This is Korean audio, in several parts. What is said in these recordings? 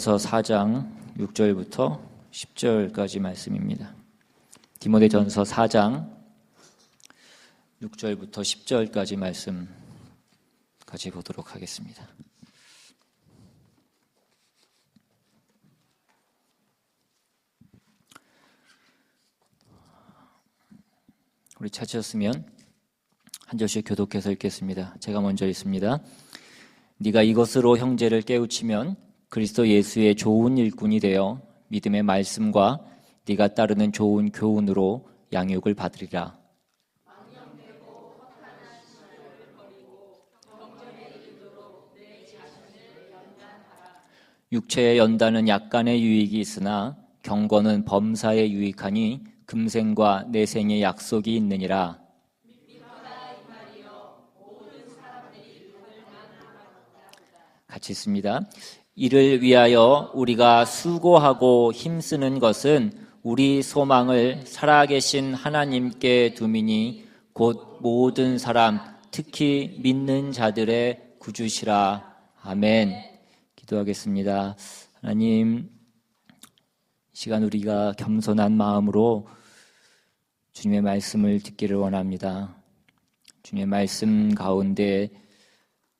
디모데전서 4장 6절부터 10절까지 말씀입니다. 디모데전서 4장 6절부터 10절까지 말씀 같이 보도록 하겠습니다. 우리 찾으셨으면 한 절씩 교독해서 읽겠습니다. 제가 먼저 읽습니다. 네가 이것으로 형제를 깨우치면 그리스도 예수의 좋은 일꾼이 되어 믿음의 말씀과 네가 따르는 좋은 교훈으로 양육을 받으리라. 육체의 연단은 약간의 유익이 있으나 경건은 범사에 유익하니 금생과 내생의 약속이 있느니라. 같이 있습니다. 이를 위하여 우리가 수고하고 힘쓰는 것은 우리 소망을 살아계신 하나님께 두미니 곧 모든 사람 특히 믿는 자들의 구주시라. 아멘. 기도하겠습니다. 하나님, 이 시간 우리가 겸손한 마음으로 주님의 말씀을 듣기를 원합니다. 주님의 말씀 가운데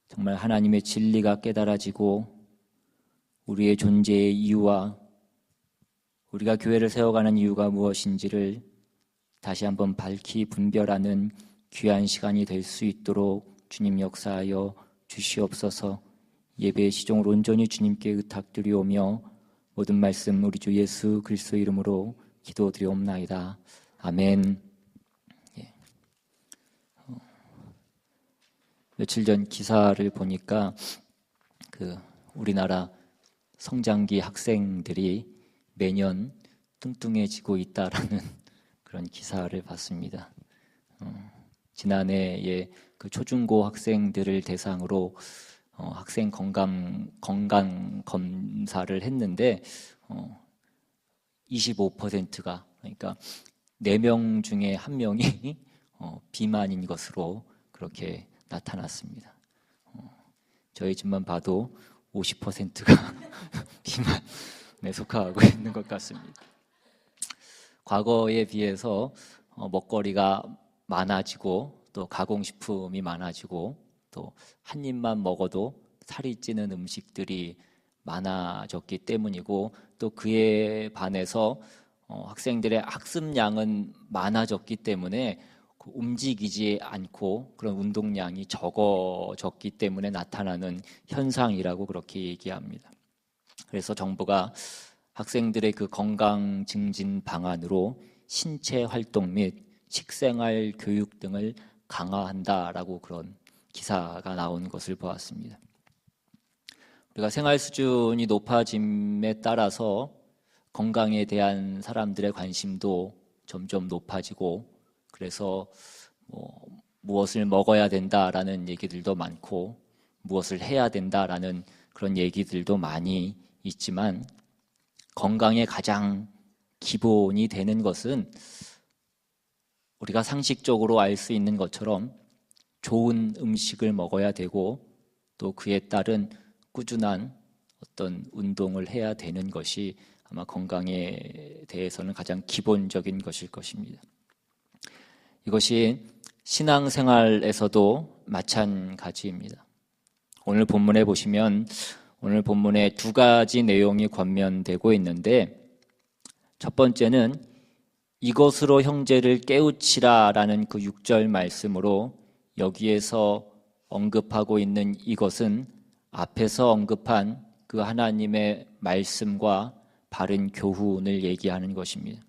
정말 하나님의 진리가 깨달아지고 우리의 존재의 이유와 우리가 교회를 세워가는 이유가 무엇인지를 다시 한번 밝히 분별하는 귀한 시간이 될 수 있도록 주님 역사하여 주시옵소서. 예배의 시종을 온전히 주님께 의탁드리오며 모든 말씀 우리 주 예수 그리스도 이름으로 기도드리옵나이다. 아멘. 며칠 전 기사를 보니까 우리나라 성장기 학생들이 매년 뚱뚱해지고 있다라는 그런 기사를 봤습니다. 지난해에 초중고 학생들을 대상으로 학생 건강 검사를 했는데 25%가 그러니까 4명 중에 1명이 비만인 것으로 그렇게 나타났습니다. 저희 집만 봐도 50%가 비만에 속하고 있는 것 같습니다. 과거에 비해서 먹거리가 많아지고 또 가공식품이 많아지고 또 한 입만 먹어도 살이 찌는 음식들이 많아졌기 때문이고 또 그에 반해서 학생들의 학습량은 많아졌기 때문에 움직이지 않고 그런 운동량이 적어졌기 때문에 나타나는 현상이라고 그렇게 얘기합니다. 그래서 정부가 학생들의 건강 증진 방안으로 신체 활동 및 식생활 교육 등을 강화한다라고 그런 기사가 나온 것을 보았습니다. 우리가 생활 수준이 높아짐에 따라서 건강에 대한 사람들의 관심도 점점 높아지고 그래서 무엇을 먹어야 된다라는 얘기들도 많고 무엇을 해야 된다라는 그런 얘기들도 많이 있지만 건강의 가장 기본이 되는 것은 우리가 상식적으로 알 수 있는 것처럼 좋은 음식을 먹어야 되고 또 그에 따른 꾸준한 어떤 운동을 해야 되는 것이 아마 건강에 대해서는 가장 기본적인 것일 것입니다. 이것이 신앙생활에서도 마찬가지입니다. 오늘 본문에 보시면 오늘 본문에 2가지 내용이 권면되고 있는데 첫 번째는 이것으로 형제를 깨우치라라는 6절 말씀으로 여기에서 언급하고 있는 이것은 앞에서 언급한 하나님의 말씀과 바른 교훈을 얘기하는 것입니다.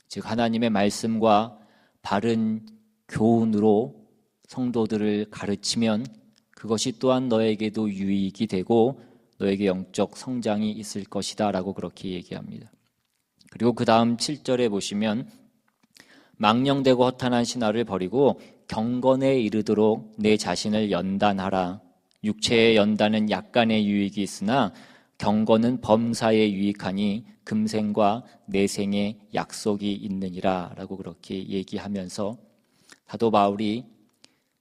즉 하나님의 말씀과 바른 교훈으로 성도들을 가르치면 그것이 또한 너에게도 유익이 되고 너에게 영적 성장이 있을 것이다 라고 그렇게 얘기합니다. 그리고 그 다음 7절에 보시면 망령되고 허탄한 신화를 버리고 경건에 이르도록 내 자신을 연단하라. 육체의 연단은 약간의 유익이 있으나 경건은 범사에 유익하니 금생과 내생의 약속이 있느니라 라고 그렇게 얘기하면서 사도 바울이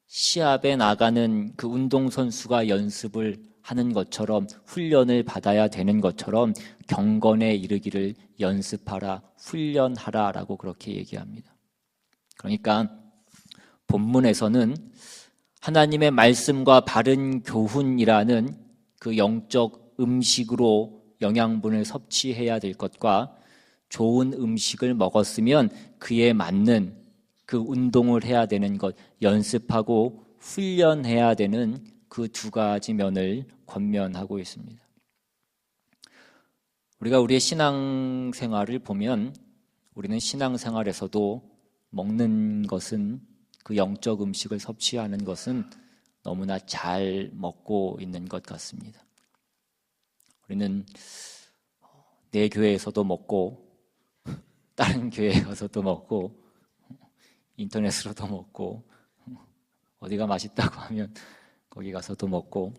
시합에 나가는 그 운동선수가 연습을 하는 것처럼 훈련을 받아야 되는 것처럼 경건에 이르기를 연습하라, 훈련하라 라고 그렇게 얘기합니다. 그러니까 본문에서는 하나님의 말씀과 바른 교훈이라는 그 영적 음식으로 영양분을 섭취해야 될 것과 좋은 음식을 먹었으면 그에 맞는 그 운동을 해야 되는 것, 연습하고 훈련해야 되는 그 두 가지 면을 권면하고 있습니다. 우리가 우리의 신앙생활을 보면 우리는 신앙생활에서도 먹는 것은 그 영적 음식을 섭취하는 것은 너무나 잘 먹고 있는 것 같습니다. 우리는 내 교회에서도 먹고 다른 교회에 가서도 먹고 인터넷으로도 먹고 어디가 맛있다고 하면 거기 가서도 먹고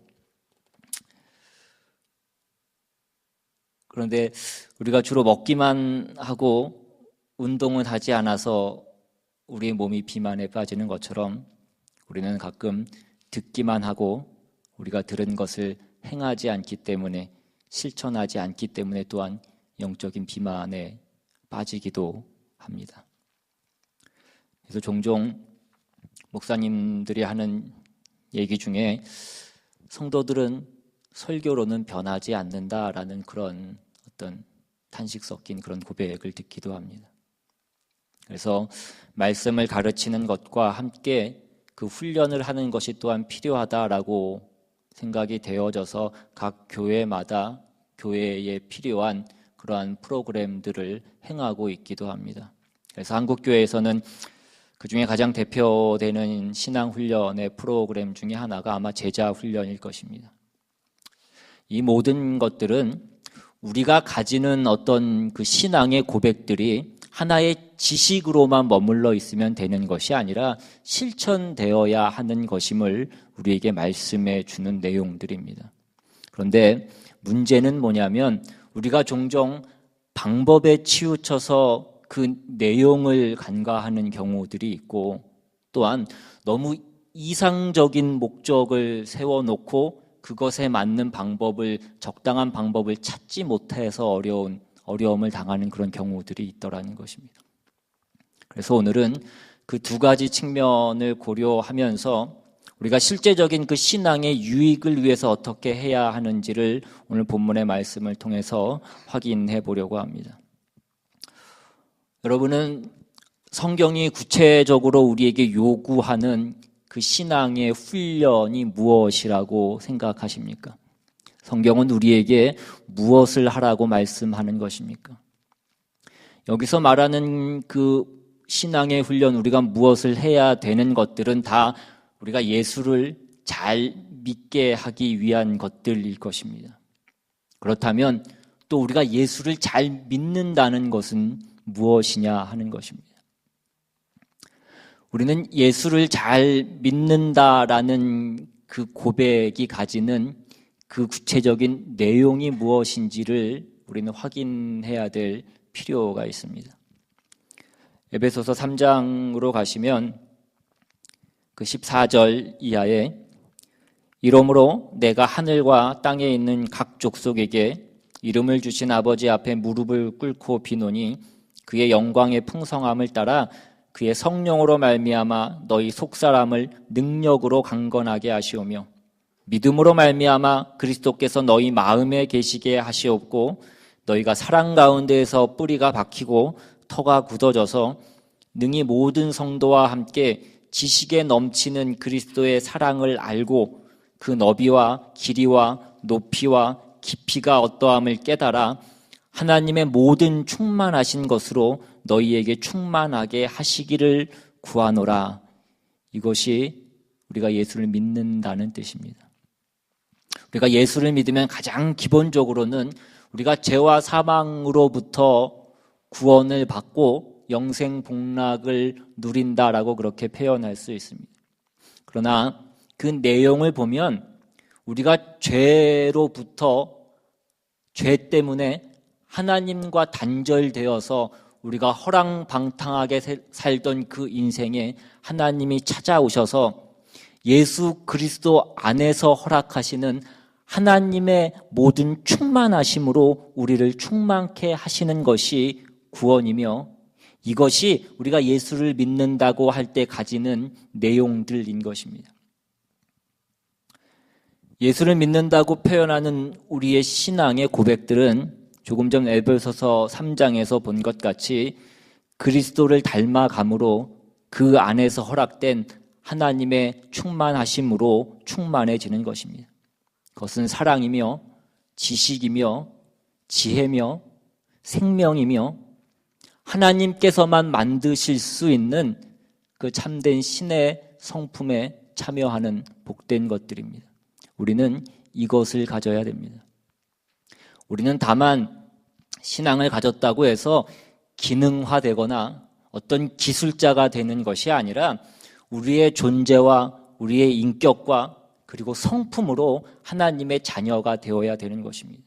그런데 우리가 주로 먹기만 하고 운동은 하지 않아서 우리의 몸이 비만에 빠지는 것처럼 우리는 가끔 듣기만 하고 우리가 들은 것을 행하지 않기 때문에 실천하지 않기 때문에 또한 영적인 비만에 빠지기도 합니다. 그래서 종종 목사님들이 하는 얘기 중에 성도들은 설교로는 변하지 않는다라는 그런 어떤 탄식 섞인 그런 고백을 듣기도 합니다. 그래서 말씀을 가르치는 것과 함께 그 훈련을 하는 것이 또한 필요하다라고 생각이 되어져서 각 교회마다 교회에 필요한 그러한 프로그램들을 행하고 있기도 합니다. 그래서 한국교회에서는 그 중에 가장 대표되는 신앙훈련의 프로그램 중에 하나가 아마 제자훈련일 것입니다. 이 모든 것들은 우리가 가지는 어떤 그 신앙의 고백들이 하나의 지식으로만 머물러 있으면 되는 것이 아니라 실천되어야 하는 것임을 우리에게 말씀해 주는 내용들입니다. 그런데 문제는 뭐냐면 우리가 종종 방법에 치우쳐서 그 내용을 간과하는 경우들이 있고 또한 너무 이상적인 목적을 세워놓고 그것에 맞는 방법을 적당한 방법을 찾지 못해서 어려움을 당하는 그런 경우들이 있더라는 것입니다. 그래서 오늘은 그 두 가지 측면을 고려하면서 우리가 실제적인 그 신앙의 유익을 위해서 어떻게 해야 하는지를 오늘 본문의 말씀을 통해서 확인해 보려고 합니다. 여러분은 성경이 구체적으로 우리에게 요구하는 그 신앙의 훈련이 무엇이라고 생각하십니까? 성경은 우리에게 무엇을 하라고 말씀하는 것입니까? 여기서 말하는 그 신앙의 훈련, 우리가 무엇을 해야 되는 것들은 다 우리가 예수를 잘 믿게 하기 위한 것들일 것입니다. 그렇다면 또 우리가 예수를 잘 믿는다는 것은 무엇이냐 하는 것입니다. 우리는 예수를 잘 믿는다라는 그 고백이 가지는 그 구체적인 내용이 무엇인지를 우리는 확인해야 될 필요가 있습니다. 에베소서 3장으로 가시면 그 14절 이하에 이러므로 내가 하늘과 땅에 있는 각 족속에게 이름을 주신 아버지 앞에 무릎을 꿇고 비노니 그의 영광의 풍성함을 따라 그의 성령으로 말미암아 너희 속사람을 능력으로 강건하게 하시오며 믿음으로 말미암아 그리스도께서 너희 마음에 계시게 하시옵고 너희가 사랑 가운데에서 뿌리가 박히고 터가 굳어져서 능히 모든 성도와 함께 지식에 넘치는 그리스도의 사랑을 알고 그 너비와 길이와 높이와 깊이가 어떠함을 깨달아 하나님의 모든 충만하신 것으로 너희에게 충만하게 하시기를 구하노라. 이것이 우리가 예수를 믿는다는 뜻입니다. 우리가 예수를 믿으면 가장 기본적으로는 우리가 죄와 사망으로부터 구원을 받고 영생 복락을 누린다라고 그렇게 표현할 수 있습니다. 그러나 그 내용을 보면 우리가 죄로부터 죄 때문에 하나님과 단절되어서 우리가 허랑방탕하게 살던 그 인생에 하나님이 찾아오셔서 예수 그리스도 안에서 허락하시는 하나님의 모든 충만하심으로 우리를 충만케 하시는 것이 구원이며 이것이 우리가 예수를 믿는다고 할 때 가지는 내용들인 것입니다. 예수를 믿는다고 표현하는 우리의 신앙의 고백들은 조금 전 에베소서 3장에서 본 것 같이 그리스도를 닮아감으로 그 안에서 허락된 하나님의 충만하심으로 충만해지는 것입니다. 그것은 사랑이며 지식이며 지혜며 생명이며 하나님께서만 만드실 수 있는 그 참된 신의 성품에 참여하는 복된 것들입니다. 우리는 이것을 가져야 됩니다. 우리는 다만 신앙을 가졌다고 해서 기능화되거나 어떤 기술자가 되는 것이 아니라 우리의 존재와 우리의 인격과 그리고 성품으로 하나님의 자녀가 되어야 되는 것입니다.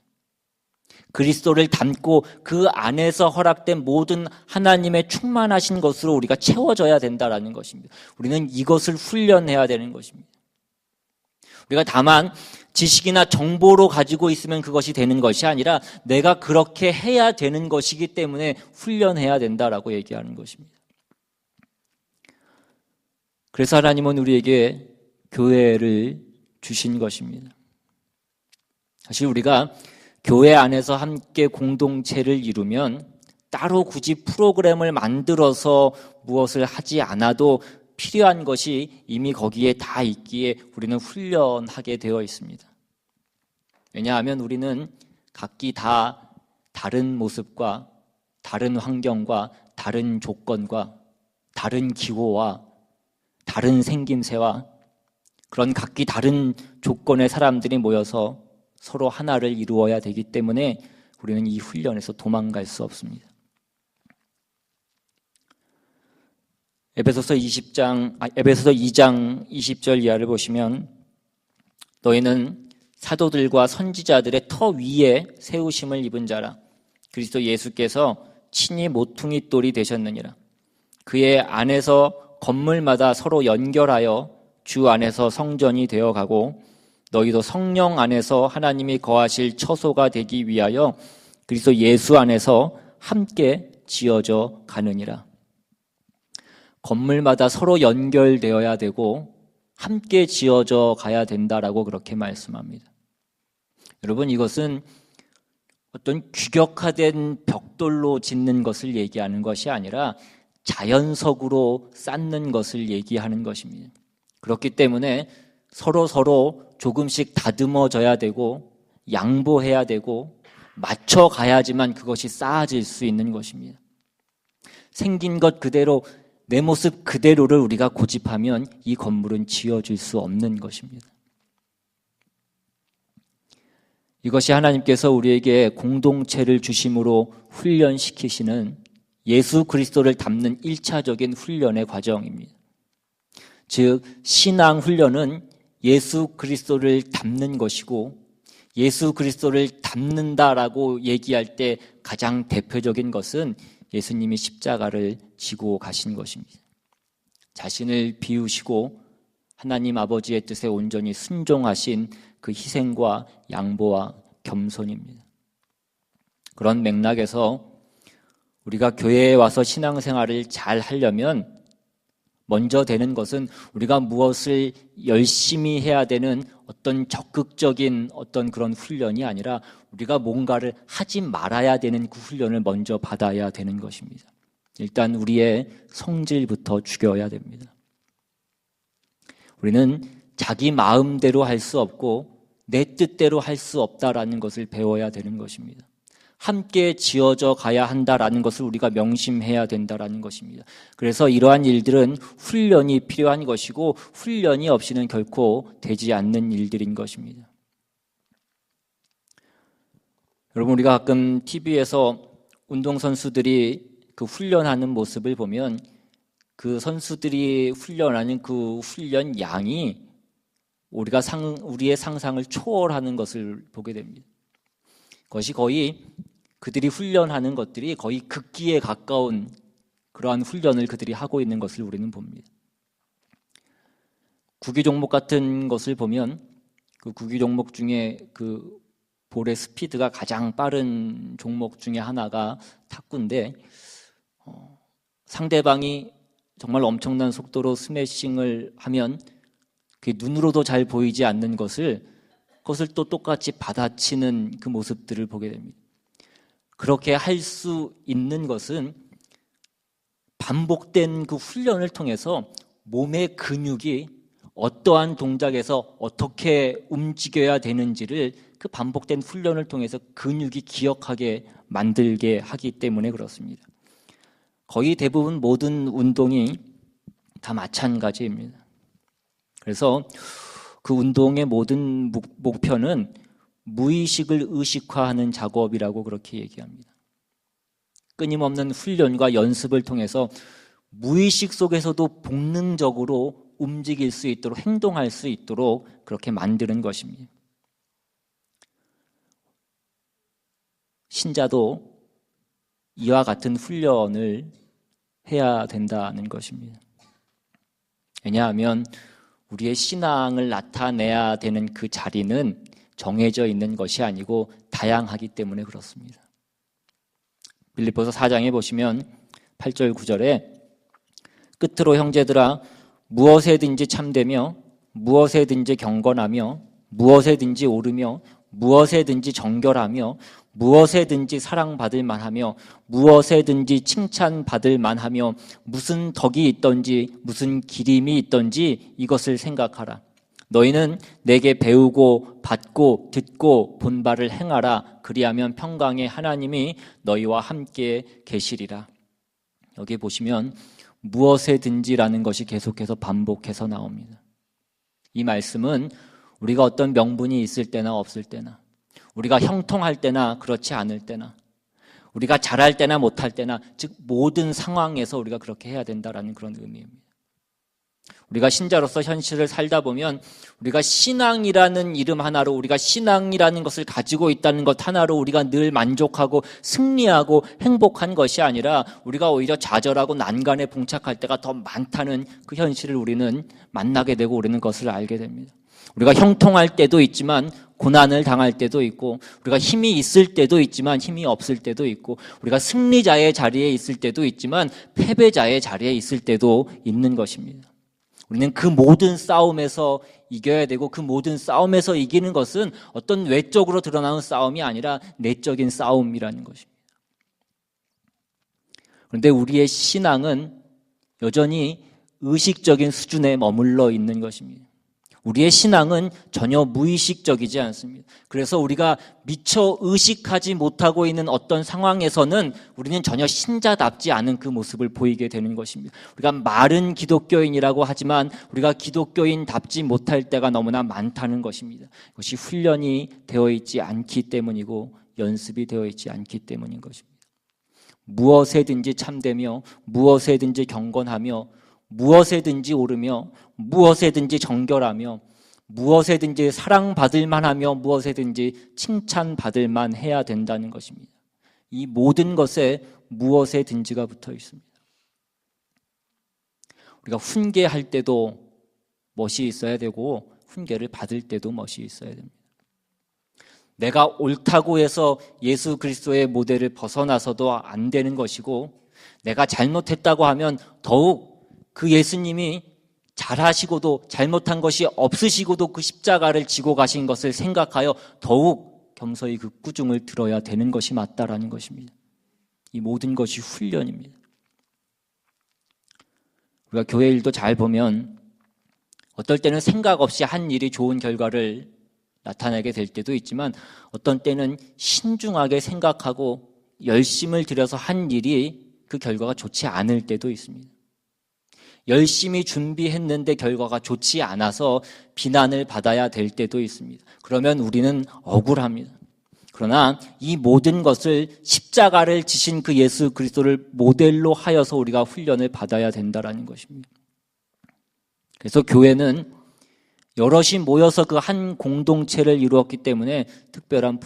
그리스도를 닮고 그 안에서 허락된 모든 하나님의 충만하신 것으로 우리가 채워져야 된다는 것입니다. 우리는 이것을 훈련해야 되는 것입니다. 우리가 다만 지식이나 정보로 가지고 있으면 그것이 되는 것이 아니라 내가 그렇게 해야 되는 것이기 때문에 훈련해야 된다라고 얘기하는 것입니다. 그래서 하나님은 우리에게 교회를 주신 것입니다. 사실 우리가 교회 안에서 함께 공동체를 이루면 따로 굳이 프로그램을 만들어서 무엇을 하지 않아도 필요한 것이 이미 거기에 다 있기에 우리는 훈련하게 되어 있습니다. 왜냐하면 우리는 각기 다 다른 모습과 다른 환경과 다른 조건과 다른 기호와 다른 생김새와 그런 각기 다른 조건의 사람들이 모여서 서로 하나를 이루어야 되기 때문에 우리는 이 훈련에서 도망갈 수 없습니다. 에베소서 2장 20절 이하를 보시면 너희는 사도들과 선지자들의 터 위에 세우심을 입은 자라. 그리스도 예수께서 친히 모퉁이 돌이 되셨느니라. 그의 안에서 건물마다 서로 연결하여 주 안에서 성전이 되어가고 너희도 성령 안에서 하나님이 거하실 처소가 되기 위하여 그리스도 예수 안에서 함께 지어져 가느니라. 건물마다 서로 연결되어야 되고 함께 지어져 가야 된다라고 그렇게 말씀합니다. 여러분, 이것은 어떤 규격화된 벽돌로 짓는 것을 얘기하는 것이 아니라 자연석으로 쌓는 것을 얘기하는 것입니다. 그렇기 때문에 서로 조금씩 다듬어져야 되고 양보해야 되고 맞춰가야지만 그것이 쌓아질 수 있는 것입니다. 생긴 것 그대로 내 모습 그대로를 우리가 고집하면 이 건물은 지어질 수 없는 것입니다. 이것이 하나님께서 우리에게 공동체를 주심으로 훈련시키시는 예수 그리스도를 닮는 1차적인 훈련의 과정입니다. 즉 신앙 훈련은 예수 그리스도를 닮는 것이고 예수 그리스도를 닮는다라고 얘기할 때 가장 대표적인 것은 예수님이 십자가를 지고 가신 것입니다. 자신을 비우시고 하나님 아버지의 뜻에 온전히 순종하신 그 희생과 양보와 겸손입니다. 그런 맥락에서 우리가 교회에 와서 신앙생활을 잘 하려면 먼저 되는 것은 우리가 무엇을 열심히 해야 되는 어떤 적극적인 어떤 그런 훈련이 아니라 우리가 뭔가를 하지 말아야 되는 그 훈련을 먼저 받아야 되는 것입니다. 일단 우리의 성질부터 죽여야 됩니다. 우리는 자기 마음대로 할 수 없고 내 뜻대로 할 수 없다라는 것을 배워야 되는 것입니다. 함께 지어져 가야 한다라는 것을 우리가 명심해야 된다라는 것입니다. 그래서 이러한 일들은 훈련이 필요한 것이고 훈련이 없이는 결코 되지 않는 일들인 것입니다. 여러분, 우리가 가끔 TV에서 운동선수들이 그 훈련하는 모습을 보면 그 선수들이 훈련하는 그 훈련 양이 우리의 상상을 초월하는 것을 보게 됩니다. 그것이 거의 그들이 훈련하는 것들이 거의 극기에 가까운 그러한 훈련을 그들이 하고 있는 것을 우리는 봅니다. 구기 종목 같은 것을 보면 그 구기 종목 중에 그 볼의 스피드가 가장 빠른 종목 중에 하나가 탁구인데 상대방이 정말 엄청난 속도로 스매싱을 하면 그 눈으로도 잘 보이지 않는 그것을 또 똑같이 받아치는 그 모습들을 보게 됩니다. 그렇게 할 수 있는 것은 반복된 그 훈련을 통해서 몸의 근육이 어떠한 동작에서 어떻게 움직여야 되는지를 그 반복된 훈련을 통해서 근육이 기억하게 만들게 하기 때문에 그렇습니다. 거의 대부분 모든 운동이 다 마찬가지입니다. 그래서 그 운동의 모든 목표는 무의식을 의식화하는 작업이라고 그렇게 얘기합니다. 끊임없는 훈련과 연습을 통해서 무의식 속에서도 본능적으로 움직일 수 있도록, 행동할 수 있도록 그렇게 만드는 것입니다. 신자도 이와 같은 훈련을 해야 된다는 것입니다. 왜냐하면 우리의 신앙을 나타내야 되는 그 자리는 정해져 있는 것이 아니고 다양하기 때문에 그렇습니다. 빌립보서 4장에 보시면 8절 9절에 끝으로 형제들아 무엇에든지 참되며 무엇에든지 경건하며 무엇에든지 오르며 무엇에든지 정결하며 무엇에든지 사랑받을 만하며 무엇에든지 칭찬받을 만하며 무슨 덕이 있던지 무슨 기림이 있던지 이것을 생각하라. 너희는 내게 배우고 받고 듣고 본 바를 행하라. 그리하면 평강의 하나님이 너희와 함께 계시리라. 여기 보시면 무엇에든지라는 것이 계속해서 반복해서 나옵니다. 이 말씀은 우리가 어떤 명분이 있을 때나 없을 때나, 우리가 형통할 때나 그렇지 않을 때나, 우리가 잘할 때나 못할 때나, 즉 모든 상황에서 우리가 그렇게 해야 된다라는 그런 의미입니다. 우리가 신자로서 현실을 살다 보면 우리가 신앙이라는 이름 하나로, 우리가 신앙이라는 것을 가지고 있다는 것 하나로 우리가 늘 만족하고 승리하고 행복한 것이 아니라 우리가 오히려 좌절하고 난간에 봉착할 때가 더 많다는 그 현실을 우리는 만나게 되고 우리는 것을 알게 됩니다. 우리가 형통할 때도 있지만 고난을 당할 때도 있고, 우리가 힘이 있을 때도 있지만 힘이 없을 때도 있고, 우리가 승리자의 자리에 있을 때도 있지만 패배자의 자리에 있을 때도 있는 것입니다. 우리는 그 모든 싸움에서 이겨야 되고, 그 모든 싸움에서 이기는 것은 어떤 외적으로 드러나는 싸움이 아니라 내적인 싸움이라는 것입니다. 그런데 우리의 신앙은 여전히 의식적인 수준에 머물러 있는 것입니다. 우리의 신앙은 전혀 무의식적이지 않습니다. 그래서 우리가 미처 의식하지 못하고 있는 어떤 상황에서는 우리는 전혀 신자답지 않은 그 모습을 보이게 되는 것입니다. 우리가 말은 기독교인이라고 하지만 우리가 기독교인답지 못할 때가 너무나 많다는 것입니다. 그것이 훈련이 되어 있지 않기 때문이고 연습이 되어 있지 않기 때문인 것입니다. 무엇에든지 참되며 무엇에든지 경건하며 무엇에든지 오르며 무엇에든지 정결하며 무엇에든지 사랑받을 만하며 무엇에든지 칭찬받을 만해야 된다는 것입니다. 이 모든 것에 무엇에든지가 붙어 있습니다. 우리가 훈계할 때도 멋이 있어야 되고 훈계를 받을 때도 멋이 있어야 됩니다. 내가 옳다고 해서 예수 그리스도의 모델을 벗어나서도 안 되는 것이고, 내가 잘못했다고 하면 더욱 그 예수님이 잘하시고도 잘못한 것이 없으시고도 그 십자가를 지고 가신 것을 생각하여 더욱 겸손히 그 꾸중을 들어야 되는 것이 맞다라는 것입니다. 이 모든 것이 훈련입니다. 우리가 교회 일도 잘 보면 어떨 때는 생각 없이 한 일이 좋은 결과를 나타내게 될 때도 있지만, 어떤 때는 신중하게 생각하고 열심을 들여서 한 일이 그 결과가 좋지 않을 때도 있습니다. 열심히 준비했는데 결과가 좋지 않아서 비난을 받아야 될 때도 있습니다. 그러면 우리는 억울합니다. 그러나 이 모든 것을 십자가를 지신 그 예수 그리스도를 모델로 하여서 우리가 훈련을 받아야 된다는 것입니다. 그래서 교회는 여럿이 모여서 그 한 공동체를 이루었기 때문에 특별한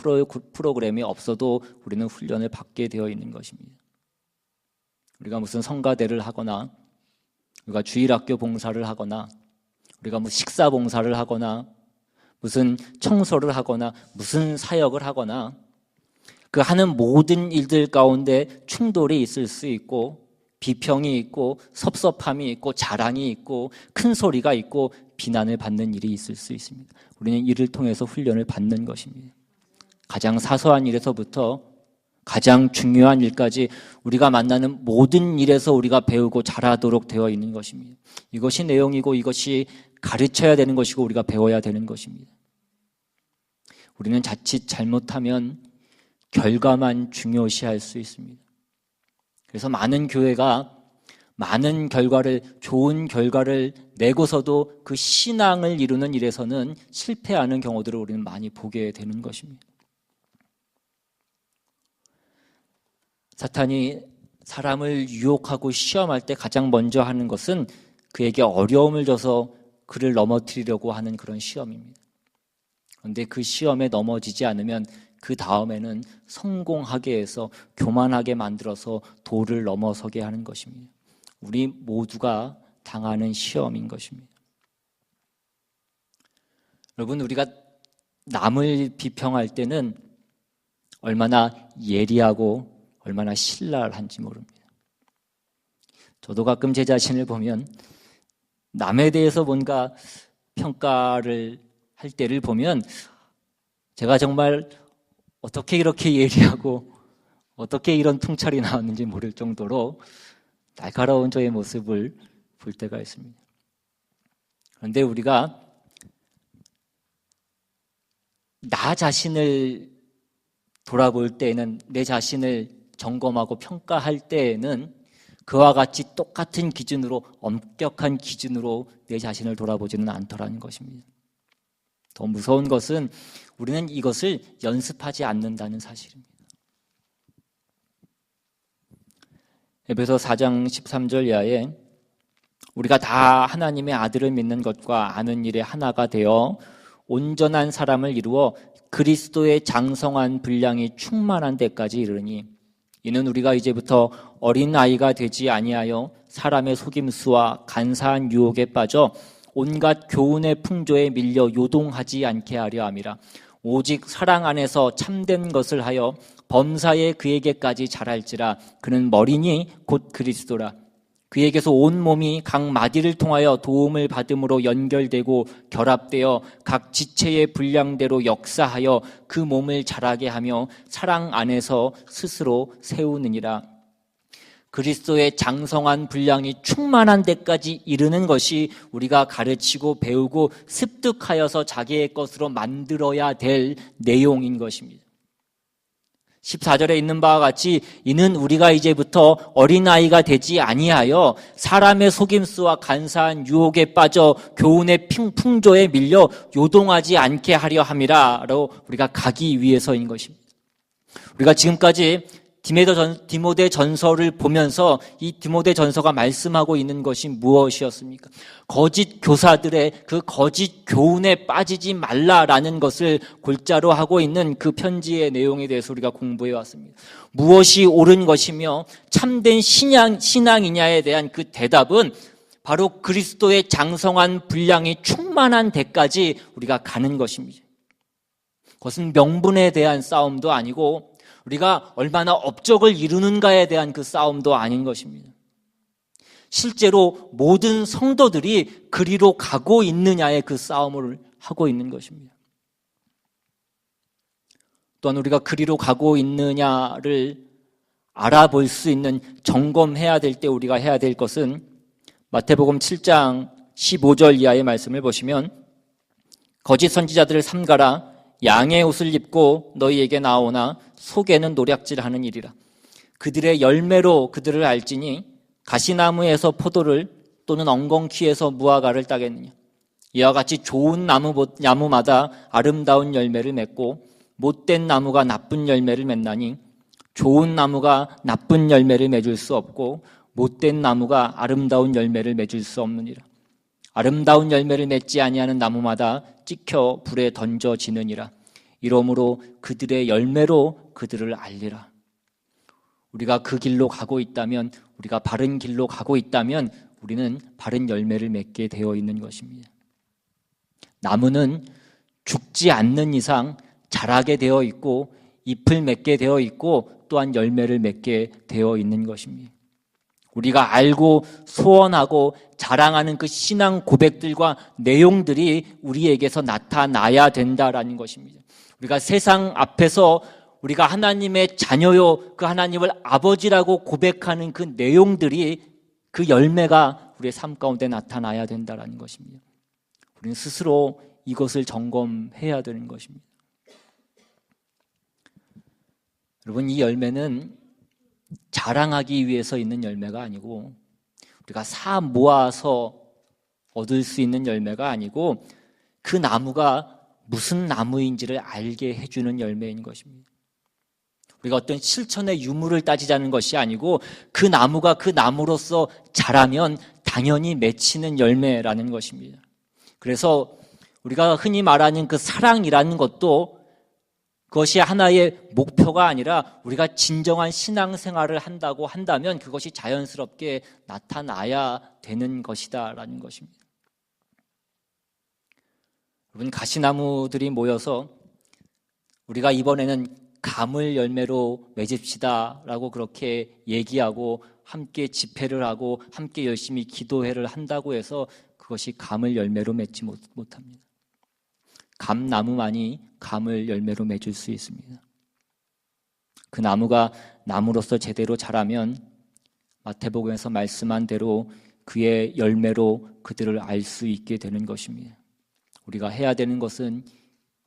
프로그램이 없어도 우리는 훈련을 받게 되어 있는 것입니다. 우리가 무슨 성가대를 하거나, 우리가 주일학교 봉사를 하거나, 우리가 뭐 식사 봉사를 하거나, 무슨 청소를 하거나 무슨 사역을 하거나 그 하는 모든 일들 가운데 충돌이 있을 수 있고 비평이 있고 섭섭함이 있고 자랑이 있고 큰 소리가 있고 비난을 받는 일이 있을 수 있습니다. 우리는 이를 통해서 훈련을 받는 것입니다. 가장 사소한 일에서부터 가장 중요한 일까지 우리가 만나는 모든 일에서 우리가 배우고 잘하도록 되어 있는 것입니다. 이것이 내용이고 이것이 가르쳐야 되는 것이고 우리가 배워야 되는 것입니다. 우리는 자칫 잘못하면 결과만 중요시할 수 있습니다. 그래서 많은 교회가 많은 결과를, 좋은 결과를 내고서도 그 신앙을 이루는 일에서는 실패하는 경우들을 우리는 많이 보게 되는 것입니다. 사탄이 사람을 유혹하고 시험할 때 가장 먼저 하는 것은 그에게 어려움을 줘서 그를 넘어뜨리려고 하는 그런 시험입니다. 그런데 그 시험에 넘어지지 않으면 그 다음에는 성공하게 해서 교만하게 만들어서 도를 넘어서게 하는 것입니다. 우리 모두가 당하는 시험인 것입니다. 여러분, 우리가 남을 비평할 때는 얼마나 예리하고 얼마나 신랄한지 모릅니다. 저도 가끔 제 자신을 보면 남에 대해서 뭔가 평가를 할 때를 보면 제가 정말 어떻게 이렇게 예리하고 어떻게 이런 통찰이 나왔는지 모를 정도로 날카로운 저의 모습을 볼 때가 있습니다. 그런데 우리가 나 자신을 돌아볼 때에는, 내 자신을 점검하고 평가할 때에는 그와 같이 똑같은 기준으로, 엄격한 기준으로 내 자신을 돌아보지는 않더라는 것입니다. 더 무서운 것은 우리는 이것을 연습하지 않는다는 사실입니다. 에베소 4장 13절 이하에 우리가 다 하나님의 아들을 믿는 것과 아는 일에 하나가 되어 온전한 사람을 이루어 그리스도의 장성한 분량이 충만한 데까지 이르니 이는 우리가 이제부터 어린아이가 되지 아니하여 사람의 속임수와 간사한 유혹에 빠져 온갖 교훈의 풍조에 밀려 요동하지 않게 하려 함이라. 오직 사랑 안에서 참된 것을 하여 범사에 그에게까지 자랄지라. 그는 머리니 곧 그리스도라. 그에게서 온 몸이 각 마디를 통하여 도움을 받음으로 연결되고 결합되어 각 지체의 분량대로 역사하여 그 몸을 자라게 하며 사랑 안에서 스스로 세우느니라. 그리스도의 장성한 분량이 충만한 데까지 이르는 것이 우리가 가르치고 배우고 습득하여서 자기의 것으로 만들어야 될 내용인 것입니다. 14절에 있는 바와 같이 이는 우리가 이제부터 어린아이가 되지 아니하여 사람의 속임수와 간사한 유혹에 빠져 교훈의 풍조에 밀려 요동하지 않게 하려 함이라로 우리가 가기 위해서인 것입니다. 우리가 지금까지 디모데 전서를 보면서 이 디모데 전서가 말씀하고 있는 것이 무엇이었습니까? 거짓 교사들의 그 거짓 교훈에 빠지지 말라라는 것을 골자로 하고 있는 그 편지의 내용에 대해서 우리가 공부해 왔습니다. 무엇이 옳은 것이며 참된 신앙이냐에 대한 그 대답은 바로 그리스도의 장성한 분량이 충만한 데까지 우리가 가는 것입니다. 그것은 명분에 대한 싸움도 아니고 우리가 얼마나 업적을 이루는가에 대한 그 싸움도 아닌 것입니다. 실제로 모든 성도들이 그리로 가고 있느냐의 그 싸움을 하고 있는 것입니다. 또한 우리가 그리로 가고 있느냐를 알아볼 수 있는, 점검해야 될 때 우리가 해야 될 것은 마태복음 7장 15절 이하의 말씀을 보시면 거짓 선지자들을 삼가라. 양의 옷을 입고 너희에게 나오나 속에는 노략질하는 일이라. 그들의 열매로 그들을 알지니 가시나무에서 포도를 또는 엉겅퀴에서 무화과를 따겠느냐. 이와 같이 좋은 나무마다 아름다운 열매를 맺고 못된 나무가 나쁜 열매를 맺나니 좋은 나무가 나쁜 열매를 맺을 수 없고 못된 나무가 아름다운 열매를 맺을 수 없느니라. 아름다운 열매를 맺지 아니하는 나무마다 찍혀 불에 던져지느니라. 이러므로 그들의 열매로 그들을 알리라. 우리가 그 길로 가고 있다면, 우리가 바른 길로 가고 있다면 우리는 바른 열매를 맺게 되어 있는 것입니다. 나무는 죽지 않는 이상 자라게 되어 있고 잎을 맺게 되어 있고 또한 열매를 맺게 되어 있는 것입니다. 우리가 알고 소원하고 자랑하는 그 신앙 고백들과 내용들이 우리에게서 나타나야 된다라는 것입니다. 우리가 세상 앞에서 우리가 하나님의 자녀요, 그 하나님을 아버지라고 고백하는 그 내용들이, 그 열매가 우리의 삶 가운데 나타나야 된다라는 것입니다. 우리는 스스로 이것을 점검해야 되는 것입니다. 여러분, 이 열매는 자랑하기 위해서 있는 열매가 아니고, 우리가 사 모아서 얻을 수 있는 열매가 아니고, 그 나무가 무슨 나무인지를 알게 해주는 열매인 것입니다. 우리가 어떤 실천의 유무를 따지자는 것이 아니고, 그 나무가 그 나무로서 자라면 당연히 맺히는 열매라는 것입니다. 그래서 우리가 흔히 말하는 그 사랑이라는 것도 그것이 하나의 목표가 아니라 우리가 진정한 신앙생활을 한다고 한다면 그것이 자연스럽게 나타나야 되는 것이다라는 것입니다. 여러분, 가시나무들이 모여서 우리가 이번에는 감을 열매로 맺읍시다라고 그렇게 얘기하고 함께 집회를 하고 함께 열심히 기도회를 한다고 해서 그것이 감을 열매로 맺지 못합니다. 감나무만이 감을 열매로 맺을 수 있습니다. 그 나무가 나무로서 제대로 자라면 마태복음에서 말씀한 대로 그의 열매로 그들을 알 수 있게 되는 것입니다. 우리가 해야 되는 것은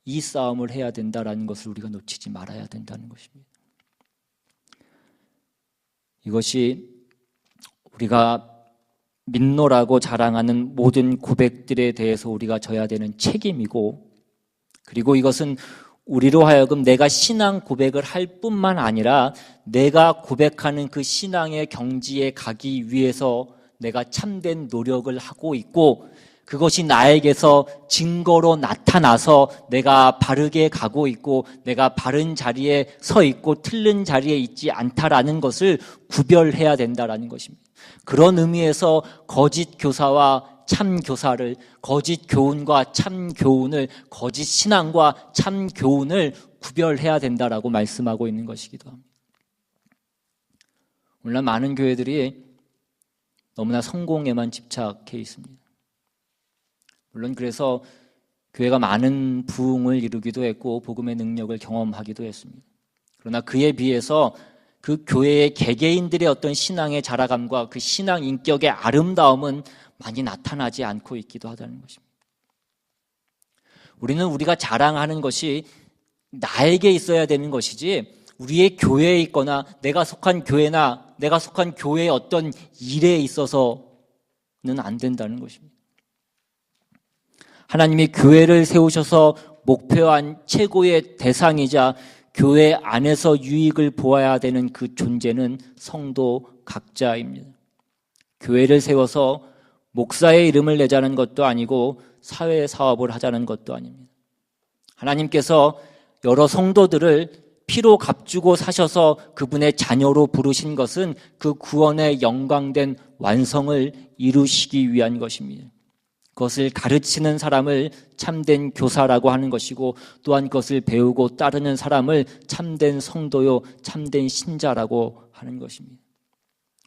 이 싸움을 해야 된다라는 것을 우리가 놓치지 말아야 된다는 것입니다. 이것이 우리가 믿노라고 자랑하는 모든 고백들에 대해서 우리가 져야 되는 책임이고, 그리고 이것은 우리로 하여금 내가 신앙 고백을 할 뿐만 아니라 내가 고백하는 그 신앙의 경지에 가기 위해서 내가 참된 노력을 하고 있고, 그것이 나에게서 증거로 나타나서 내가 바르게 가고 있고 내가 바른 자리에 서 있고 틀린 자리에 있지 않다라는 것을 구별해야 된다라는 것입니다. 그런 의미에서 거짓 교사와 참 교사를, 거짓 교훈과 참 교훈을, 거짓 신앙과 참 교훈을 구별해야 된다라고 말씀하고 있는 것이기도 합니다. 오늘날 많은 교회들이 너무나 성공에만 집착해 있습니다. 물론 그래서 교회가 많은 부흥을 이루기도 했고 복음의 능력을 경험하기도 했습니다. 그러나 그에 비해서 그 교회의 개개인들의 어떤 신앙의 자라감과 그 신앙 인격의 아름다움은 많이 나타나지 않고 있기도 하다는 것입니다. 우리는 우리가 자랑하는 것이 나에게 있어야 되는 것이지 우리의 교회에 있거나 내가 속한 교회나 내가 속한 교회의 어떤 일에 있어서는 안 된다는 것입니다. 하나님이 교회를 세우셔서 목표한 최고의 대상이자 교회 안에서 유익을 보아야 되는 그 존재는 성도 각자입니다. 교회를 세워서 목사의 이름을 내자는 것도 아니고 사회 사업을 하자는 것도 아닙니다. 하나님께서 여러 성도들을 피로 값주고 사셔서 그분의 자녀로 부르신 것은 그 구원의 영광된 완성을 이루시기 위한 것입니다. 그것을 가르치는 사람을 참된 교사라고 하는 것이고 또한 그것을 배우고 따르는 사람을 참된 성도요, 참된 신자라고 하는 것입니다.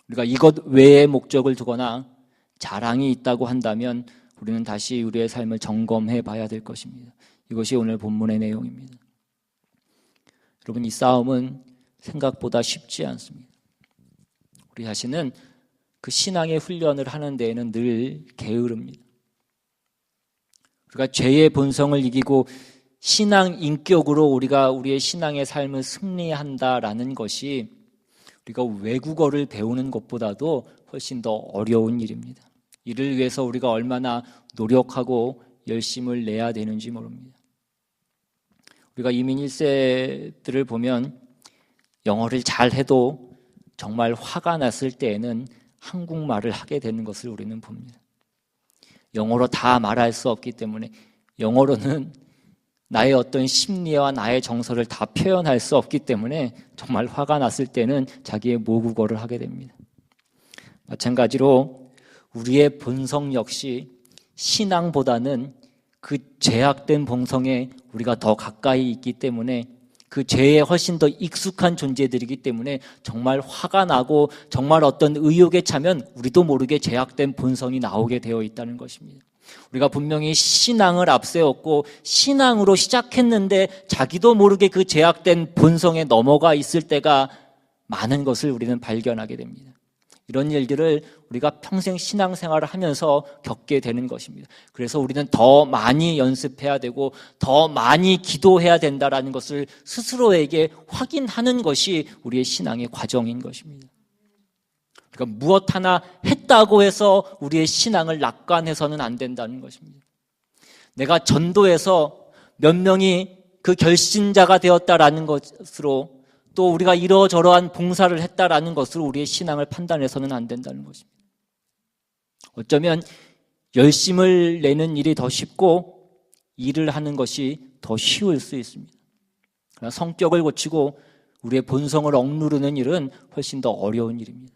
우리가 이것 외의 목적을 두거나 자랑이 있다고 한다면 우리는 다시 우리의 삶을 점검해 봐야 될 것입니다. 이것이 오늘 본문의 내용입니다. 여러분, 이 싸움은 생각보다 쉽지 않습니다. 우리 자신은 그 신앙의 훈련을 하는 데에는 늘 게으릅니다. 우리가 죄의 본성을 이기고 신앙 인격으로 우리가 우리의 신앙의 삶을 승리한다라는 것이 우리가 외국어를 배우는 것보다도 훨씬 더 어려운 일입니다. 이를 위해서 우리가 얼마나 노력하고 열심을 내야 되는지 모릅니다. 우리가 이민 1세들을 보면 영어를 잘해도 정말 화가 났을 때에는 한국말을 하게 되는 것을 우리는 봅니다. 영어로 다 말할 수 없기 때문에 영어로는 나의 어떤 심리와 나의 정서를 다 표현할 수 없기 때문에 정말 화가 났을 때는 자기의 모국어를 하게 됩니다. 마찬가지로 우리의 본성 역시 신앙보다는 그 죄악된 본성에 우리가 더 가까이 있기 때문에 그 죄에 훨씬 더 익숙한 존재들이기 때문에 정말 화가 나고 정말 어떤 의욕에 차면 우리도 모르게 죄악된 본성이 나오게 되어 있다는 것입니다. 우리가 분명히 신앙을 앞세웠고 신앙으로 시작했는데 자기도 모르게 그 죄악된 본성에 넘어가 있을 때가 많은 것을 우리는 발견하게 됩니다. 이런 일들을 우리가 평생 신앙생활을 하면서 겪게 되는 것입니다. 그래서 우리는 더 많이 연습해야 되고 더 많이 기도해야 된다는 것을 스스로에게 확인하는 것이 우리의 신앙의 과정인 것입니다. 그러니까 무엇 하나 했다고 해서 우리의 신앙을 낙관해서는 안 된다는 것입니다. 내가 전도해서 몇 명이 그 결신자가 되었다라는 것으로 또 우리가 이러저러한 봉사를 했다라는 것으로 우리의 신앙을 판단해서는 안 된다는 것입니다. 어쩌면 열심을 내는 일이 더 쉽고 일을 하는 것이 더 쉬울 수 있습니다. 그러나 성격을 고치고 우리의 본성을 억누르는 일은 훨씬 더 어려운 일입니다.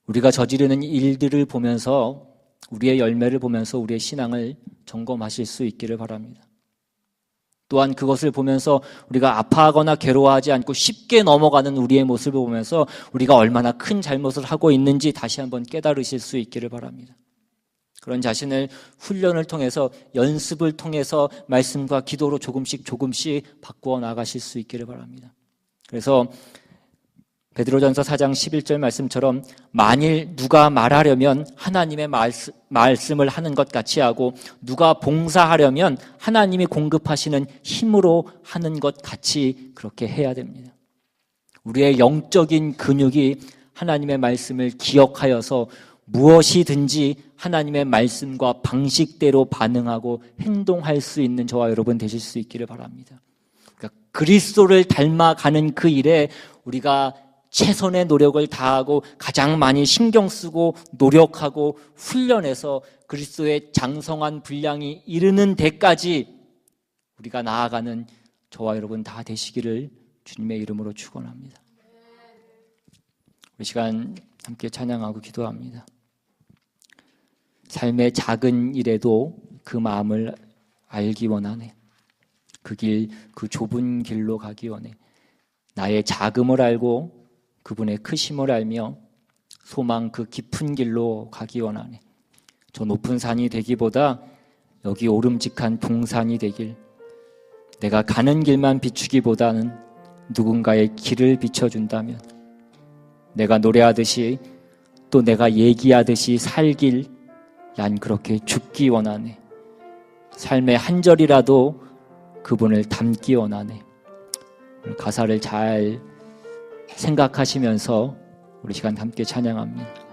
우리가 저지르는 일들을 보면서 우리의 열매를 보면서 우리의 신앙을 점검하실 수 있기를 바랍니다. 또한 그것을 보면서 우리가 아파하거나 괴로워하지 않고 쉽게 넘어가는 우리의 모습을 보면서 우리가 얼마나 큰 잘못을 하고 있는지 다시 한번 깨달으실 수 있기를 바랍니다. 그런 자신을 훈련을 통해서 연습을 통해서 말씀과 기도로 조금씩 바꾸어 나가실 수 있기를 바랍니다. 그래서 베드로전서 4장 11절 말씀처럼 만일 누가 말하려면 하나님의 말씀을 하는 것 같이 하고 누가 봉사하려면 하나님이 공급하시는 힘으로 하는 것 같이 그렇게 해야 됩니다. 우리의 영적인 근육이 하나님의 말씀을 기억하여서 무엇이든지 하나님의 말씀과 방식대로 반응하고 행동할 수 있는 저와 여러분 되실 수 있기를 바랍니다. 그러니까 그리스도를 닮아가는 그 일에 우리가 최선의 노력을 다하고 가장 많이 신경 쓰고 노력하고 훈련해서 그리스도의 장성한 분량이 이르는 데까지 우리가 나아가는 저와 여러분 다 되시기를 주님의 이름으로 축원합니다. 우리 시간 함께 찬양하고 기도합니다. 삶의 작은 일에도 그 마음을 알기 원하네. 그 길, 그 좁은 길로 가기 원해. 나의 작음을 알고 그분의 크심을 알며 소망 그 깊은 길로 가기 원하네. 저 높은 산이 되기보다 여기 오름직한 동산이 되길, 내가 가는 길만 비추기보다는 누군가의 길을 비춰준다면 내가 노래하듯이 또 내가 얘기하듯이 살길, 난 그렇게 죽기 원하네. 삶의 한 절이라도 그분을 닮기 원하네. 가사를 잘 생각하시면서 우리 시간 함께 찬양합니다.